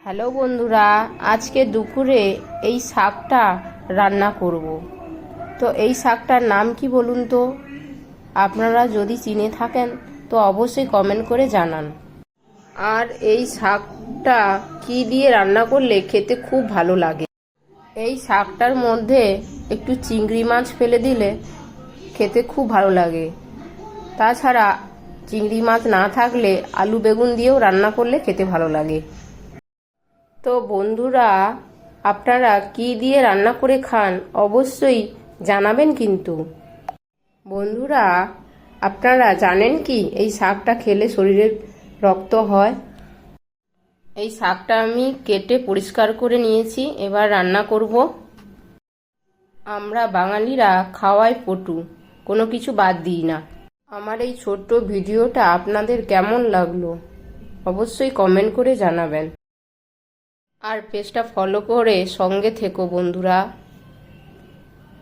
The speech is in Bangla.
হ্যালো বন্ধুরা, আজকে দুপুরে এই শাকটা রান্না করব। তো এই শাকটার নাম কি বলুন তো? আপনারা যদি চিনে থাকেন তো অবশ্যই কমেন্ট করে জানান। আর এই শাকটা কি দিয়ে রান্না করলে খেতে খুব ভালো লাগে। এই শাকটার মধ্যে একটু চিংড়ি মাছ ফেলে দিলে খেতে খুব ভালো লাগে। তাছাড়া চিংড়ি মাছ না থাকলে আলু বেগুন দিয়েও রান্না করলে খেতে ভালো লাগে। তো বন্ধুরা, আপনারা কি দিয়ে রান্না করে খান অবশ্যই জানাবেন কিন্তু। বন্ধুরা, আপনারা জানেন কি এই শাকটা খেলে শরীরে রক্ত হয়? এই শাকটা আমি কেটে পরিষ্কার করে নিয়েছি, এবার রান্না করব। আমরা বাঙালিরা খাওয়াই পটু, কোনো কিছু বাদ দিই না। আমার এই ছোট্ট ভিডিওটা আপনাদের কেমন লাগলো অবশ্যই কমেন্ট করে জানাবেন। আর পেজটা ফলো করে সঙ্গে থেকো বন্ধুরা।